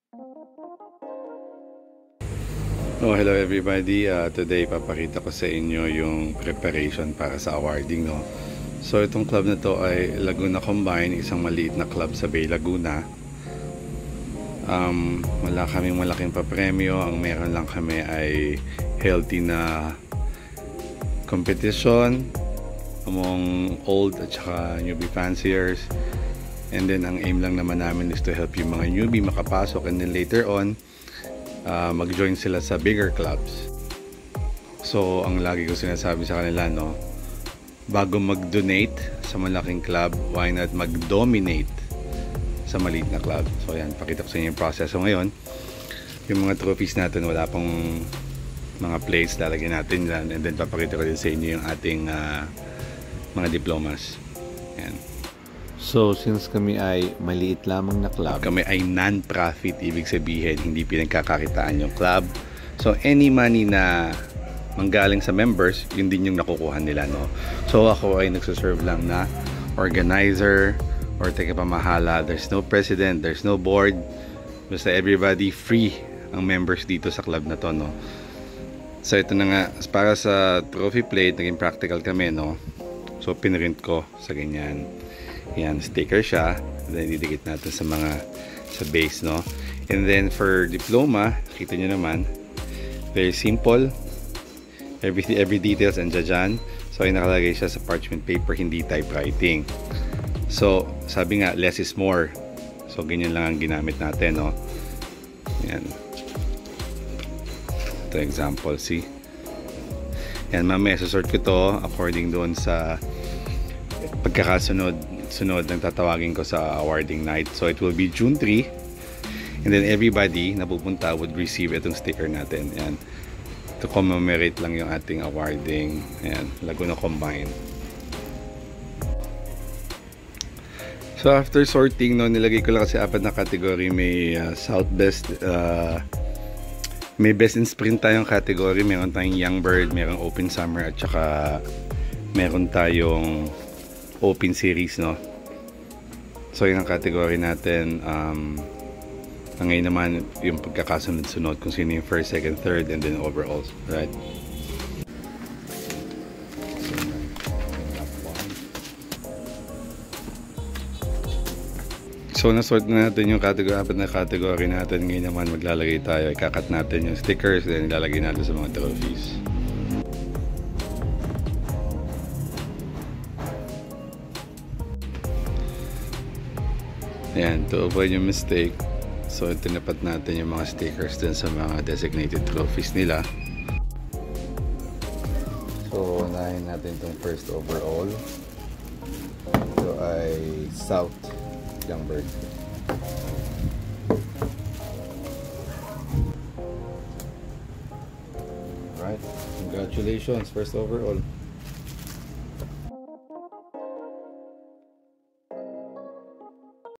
Oh, hello everybody. Today papakita ko sa inyo yung preparation para sa awarding, no. So itong club na to ay Laguna Combine, isang maliit na club sa Bay Laguna. Wala kaming malaking papremyo. Ang meron lang kami ay healthy na competition among old at saka newbie fanciers. And then ang aim lang naman namin is to help yung mga newbie makapasok, and then later on mag-join sila sa bigger clubs. So ang lagi ko sinasabi sa kanila, no, bago mag-donate sa malaking club, why not mag-dominate sa maliit na club. So yan, pakita ko sa inyo yung process. So ngayon, yung mga trophies natin, wala pang mga plates, lalagyan natin dyan, and then papakita ko din sa inyo yung ating mga diplomas. Yan. So, since kami ay maliit lamang na club, kami ay non-profit, ibig sabihin hindi pinagkakakitaan yung club. So, any money na manggaling sa members, yun din yung nakukuha nila, no? So, ako ay nagsaserve lang na organizer or tagapamahala. There's no president, there's no board. Basta everybody free ang members dito sa club na to, no? So, ito na nga, para sa trophy plate, naging practical kami, no? So, pinrint ko sa ganyan. Yan, sticker siya. Then didikit natin sa base, no. And then for diploma, kita nyo naman, very simple. Every details andyan dyan. So ay nakalagay siya sa parchment paper, hindi typewriting. So sabi nga, less is more. So ganyan lang ang ginamit natin, no. Yan. Ito example, see. Yan, mamaya sort ko to according doon sa pagkakasunod ng tatawagin ko sa awarding night. So it will be June 3, and then everybody na pupunta would receive itong sticker natin. Yan, to commemorate lang yung ating awarding. Yan, Laguna Combine. So after sorting, no, nilagay ko lang kasi apat na category. May South Best, may Best in Sprint tayong category, meron tayong Young Bird, merong Open Summer, at saka meron tayong Open Series, no. So yun ang category natin. Ngayon naman yung pagkakasunod-sunod kung sino yung first, second, third, and then overall, right? So nasort na natin yung category, apat na category natin. Ngayon naman maglalagay tayo, ikakat natin yung stickers, then ilalagay natin sa mga trophies. Ayan, to avoid yung mistake, so tinapat natin yung mga stickers dun sa mga designated trophies nila. So unahin natin itong first overall. Ito ay South Young Bird. Right, congratulations, first overall.